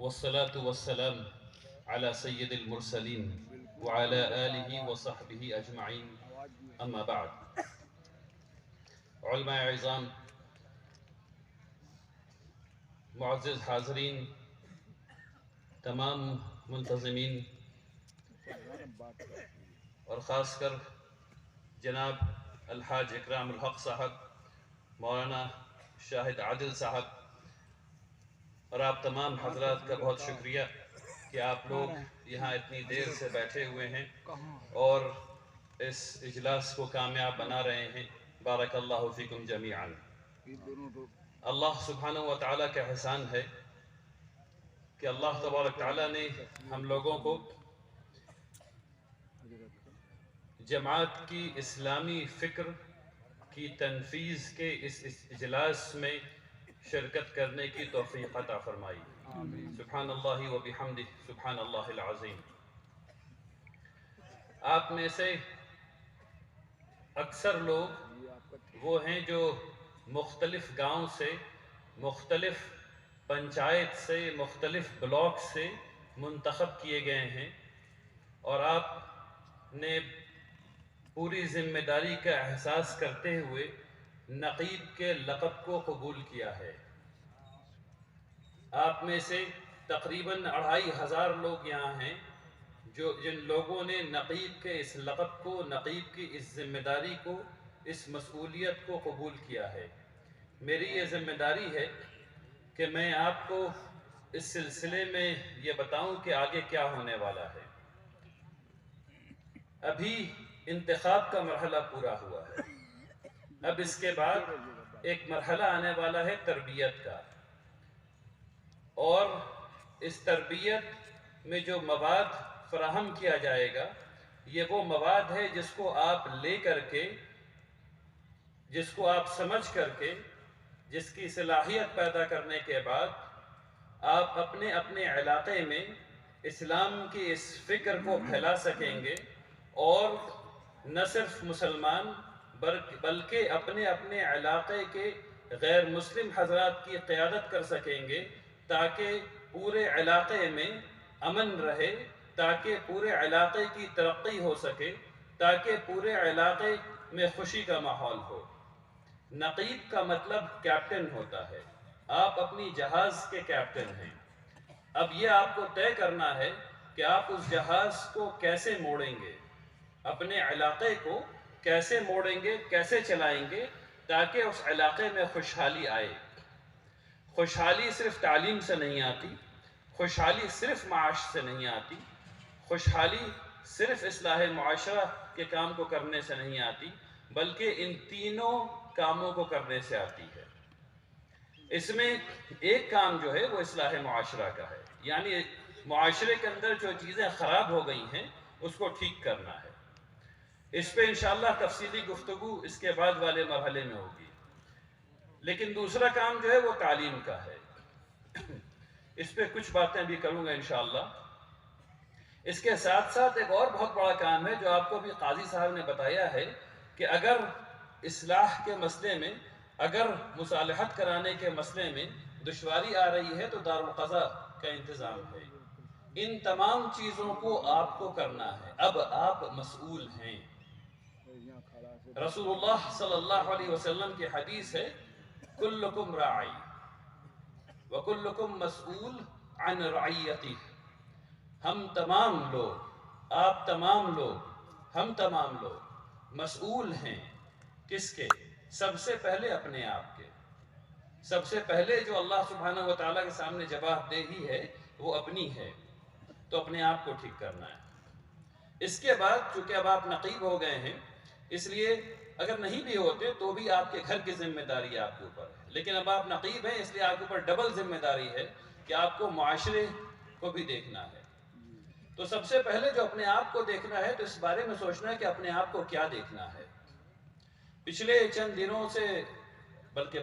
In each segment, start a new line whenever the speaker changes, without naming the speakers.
والصلاة والسلام على سيد المرسلين وعلى آله وصحبه أجمعين أما بعد. علماء عظام، معزز حاضرین، تمام منتظمین اور خاص کر جناب الحاج اکرام الحق صاحب، مولانا شاہد عادل صاحب اور آپ تمام حضرات کا بہت شکریہ کہ آپ لوگ یہاں اتنی دیر سے بیٹھے ہوئے ہیں اور اس اجلاس کو کامیاب بنا رہے ہیں. بارک اللہ فیکم جمیعا. اللہ سبحانہ و تعالیٰ کا احسان ہے کہ اللہ تبارک تعالیٰ نے ہم لوگوں کو جماعت کی اسلامی فکر کی تنفیذ کے اس اجلاس میں شرکت کرنے کی توفیق عطا فرمائی. سبحان اللہ و بحمدہ سبحان اللہ العظیم. آپ میں سے اکثر لوگ وہ ہیں جو مختلف گاؤں سے، مختلف پنچایت سے، مختلف بلاک سے منتخب کیے گئے ہیں اور آپ نے پوری ذمہ داری کا احساس کرتے ہوئے نقیب کے لقب کو قبول کیا ہے. آپ میں سے تقریباً 2500 لوگ یہاں ہیں جن لوگوں نے نقیب کے اس لقب کو، نقیب کی اس ذمہ داری کو، اس مسئولیت کو قبول کیا ہے. میری یہ ذمہ داری ہے کہ میں آپ کو اس سلسلے میں یہ بتاؤں کہ آگے کیا ہونے والا ہے. ابھی انتخاب کا مرحلہ پورا ہوا ہے، اب اس کے بعد ایک مرحلہ آنے والا ہے تربیت کا، اور اس تربیت میں جو مواد فراہم کیا جائے گا یہ وہ مواد ہے جس کو آپ لے کر کے، جس کو آپ سمجھ کر کے، جس کی صلاحیت پیدا کرنے کے بعد آپ اپنے اپنے علاقے میں اسلام کی اس فکر کو پھیلا سکیں گے اور نہ صرف مسلمان بلکہ اپنے اپنے علاقے کے غیر مسلم حضرات کی قیادت کر سکیں گے تاکہ پورے علاقے میں امن رہے، تاکہ پورے علاقے کی ترقی ہو سکے، تاکہ پورے علاقے میں خوشی کا ماحول ہو. نقیب کا مطلب کیپٹن ہوتا ہے. آپ اپنی جہاز کے کیپٹن ہیں. اب یہ آپ کو طے کرنا ہے کہ آپ اس جہاز کو کیسے موڑیں گے، اپنے علاقے کو کیسے موڑیں گے، کیسے چلائیں گے تاکہ اس علاقے میں خوشحالی آئے. خوشحالی صرف تعلیم سے نہیں آتی، خوشحالی صرف معاش سے نہیں آتی، خوشحالی صرف اصلاح معاشرہ کے کام کو کرنے سے نہیں آتی، بلکہ ان تینوں کاموں کو کرنے سے آتی ہے. اس میں ایک کام جو ہے وہ اصلاح معاشرہ کا ہے، یعنی معاشرے کے اندر جو چیزیں خراب ہو گئی ہیں اس کو ٹھیک کرنا ہے. اس پہ انشاءاللہ تفصیلی گفتگو اس کے بعد والے مرحلے میں ہوگی. لیکن دوسرا کام جو ہے وہ تعلیم کا ہے. اس پہ کچھ باتیں بھی کروں گا انشاءاللہ. اس کے ساتھ ساتھ ایک اور بہت بڑا کام ہے جو آپ کو بھی قاضی صاحب نے بتایا ہے کہ اگر اصلاح کے مسئلے میں، اگر مصالحت کرانے کے مسئلے میں دشواری آ رہی ہے تو دارالقضاء کا انتظام ہے. ان تمام چیزوں کو آپ کو کرنا ہے. اب آپ مسئول ہیں. رسول اللہ صلی اللہ علیہ وسلم کی حدیث ہے کلکم راعی وکلکم مسئول عن رعیتہ. ہم تمام لوگ، آپ تمام لوگ، ہم تمام لوگ مسئول ہیں. کس کے؟ سب سے پہلے اپنے آپ کے. سب سے پہلے جو اللہ سبحانہ و تعالیٰ کے سامنے جواب دہی ہے وہ اپنی ہے، تو اپنے آپ کو ٹھیک کرنا ہے. اس کے بعد چونکہ اب آپ نقیب ہو گئے ہیں، اس لیے اگر نہیں بھی ہوتے تو بھی آپ کے گھر کی ذمہ داری آپ کے اوپر ہے، لیکن اب آپ نقیب ہیں اس لیے آپ کے اوپر ڈبل ذمہ داری ہے کہ آپ کو معاشرے کو بھی دیکھنا ہے. تو سب سے پہلے جو اپنے آپ کو دیکھنا ہے تو اس بارے میں سوچنا ہے کہ اپنے آپ کو کیا دیکھنا ہے. پچھلے چند دنوں سے بلکہ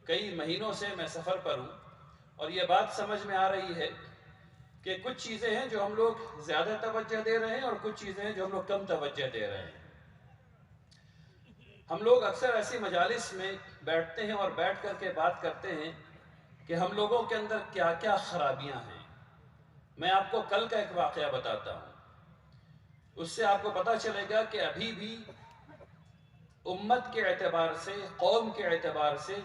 کئی مہینوں سے میں سفر پر ہوں اور یہ بات سمجھ میں آ رہی ہے کہ کچھ چیزیں ہیں جو ہم لوگ زیادہ توجہ دے رہے ہیں اور کچھ چیزیں ہیں جو ہم لوگ کم توجہ دے رہے ہیں. ہم لوگ اکثر ایسی مجالس میں بیٹھتے ہیں اور بیٹھ کر کے بات کرتے ہیں کہ ہم لوگوں کے اندر کیا کیا خرابیاں ہیں. میں آپ کو کل کا ایک واقعہ بتاتا ہوں، اس سے آپ کو پتہ چلے گا کہ ابھی بھی امت کے اعتبار سے، قوم کے اعتبار سے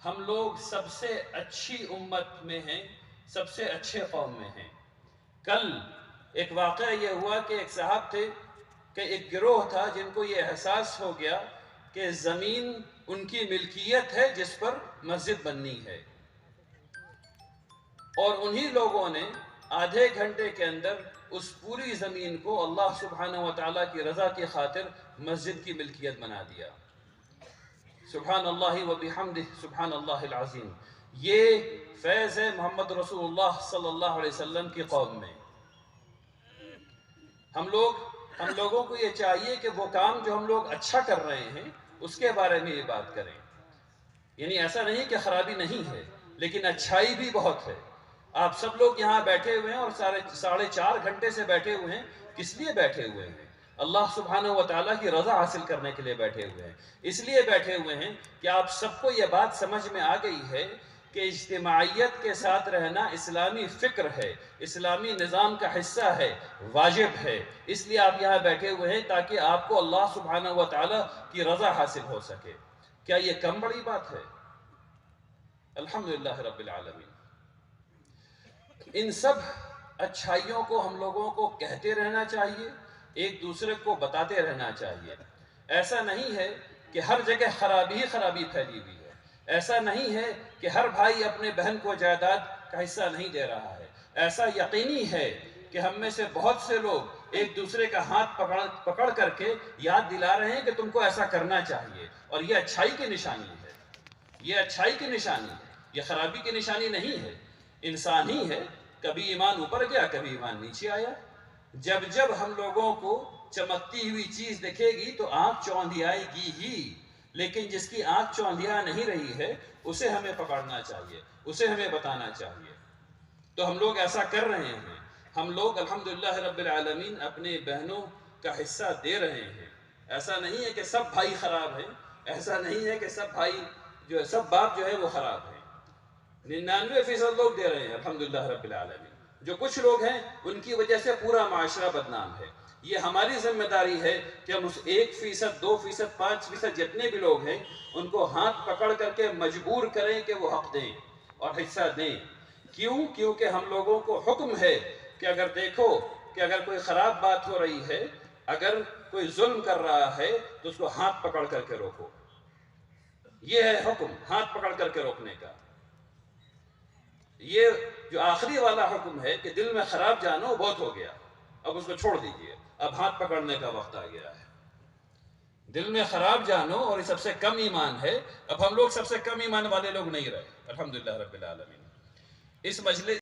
ہم لوگ سب سے اچھی امت میں ہیں، سب سے اچھے قوم میں ہیں۔ کل ایک واقعہ یہ ہوا کہ ایک صاحب تھے کہ ایک گروہ تھا جن کو یہ احساس ہو گیا کہ زمین ان کی ملکیت ہے جس پر مسجد بننی ہے، اور انہی لوگوں نے آدھے گھنٹے کے اندر اس پوری زمین کو اللہ سبحانہ و تعالیٰ کی رضا کی خاطر مسجد کی ملکیت بنا دیا۔ سبحان اللہ و بحمدہ سبحان اللہ العظیم۔ یہ فیض ہے محمد رسول اللہ صلی اللہ علیہ وسلم کی قوم میں۔ ہم لوگوں کو یہ چاہیے کہ وہ کام جو ہم لوگ اچھا کر رہے ہیں اس کے بارے میں یہ بات کریں، یعنی ایسا نہیں کہ خرابی نہیں ہے، لیکن اچھائی بھی بہت ہے۔ آپ سب لوگ یہاں بیٹھے ہوئے ہیں اور 4.5 گھنٹے سے بیٹھے ہوئے ہیں، کس لیے بیٹھے ہوئے ہیں؟ اللہ سبحانہ و تعالیٰ کی رضا حاصل کرنے کے لیے بیٹھے ہوئے ہیں۔ اس لیے بیٹھے ہوئے ہیں کہ آپ سب کو یہ بات سمجھ میں آ گئی ہے کہ اجتماعیت کے ساتھ رہنا اسلامی فکر ہے، اسلامی نظام کا حصہ ہے، واجب ہے۔ اس لیے آپ یہاں بیٹھے ہوئے ہیں تاکہ آپ کو اللہ سبحانہ و تعالیٰ کی رضا حاصل ہو سکے۔ کیا یہ کم بڑی بات ہے؟ الحمدللہ رب العالمین۔ ان سب اچھائیوں کو ہم لوگوں کو کہتے رہنا چاہیے، ایک دوسرے کو بتاتے رہنا چاہیے۔ ایسا نہیں ہے کہ ہر جگہ خرابی ہی خرابی پھیلی ہوئی ہے، ایسا نہیں ہے کہ ہر بھائی اپنے بہن کو جائیداد کا حصہ نہیں دے رہا ہے۔ ایسا یقینی ہے کہ ہم میں سے بہت سے لوگ ایک دوسرے کا ہاتھ پکڑ کر کے یاد دلا رہے ہیں کہ تم کو ایسا کرنا چاہیے، اور یہ اچھائی کی نشانی ہے، یہ اچھائی کی نشانی ہے، یہ خرابی کی نشانی نہیں ہے۔ انسان ہی ہے، کبھی ایمان اوپر گیا کبھی ایمان نیچے آیا۔ جب ہم لوگوں کو چمکتی ہوئی چیز دکھے گی تو آنکھ چوندھیائے گی ہی، لیکن جس کی آنکھ چوندھیا نہیں رہی ہے اسے ہمیں پکڑنا چاہیے، اسے ہمیں بتانا چاہیے۔ تو ہم لوگ ایسا کر رہے ہیں، ہم لوگ الحمدللہ رب العالمین اپنے بہنوں کا حصہ دے رہے ہیں۔ ایسا نہیں ہے کہ سب بھائی خراب ہیں، ایسا نہیں ہے کہ سب باپ جو ہے وہ خراب ہیں۔ 99% لوگ دے رہے ہیں الحمدللہ رب العالمین۔ جو کچھ لوگ ہیں ان کی وجہ سے پورا معاشرہ بدنام ہے۔ یہ ہماری ذمہ داری ہے کہ ہم اس 1%، 2%، 5% جتنے بھی لوگ ہیں ان کو ہاتھ پکڑ کر کے مجبور کریں کہ وہ حق دیں اور حصہ دیں۔ کیونکہ ہم لوگوں کو حکم ہے کہ اگر دیکھو کہ اگر کوئی خراب بات ہو رہی ہے، اگر کوئی ظلم کر رہا ہے تو اس کو ہاتھ پکڑ کر کے روکو۔ یہ ہے حکم، ہاتھ پکڑ کر کے روکنے کا۔ یہ جو آخری والا حکم ہے کہ دل میں خراب جانو، بہت ہو گیا، اب اس کو چھوڑ دیجئے، اب ہاتھ پکڑنے کا وقت آ گیا ہے۔ دل میں خراب جانو اور یہ سب سے کم ایمان ہے، اب ہم لوگ سب سے کم ایمان والے لوگ نہیں رہے الحمدللہ رب العالمین۔ اس مجلس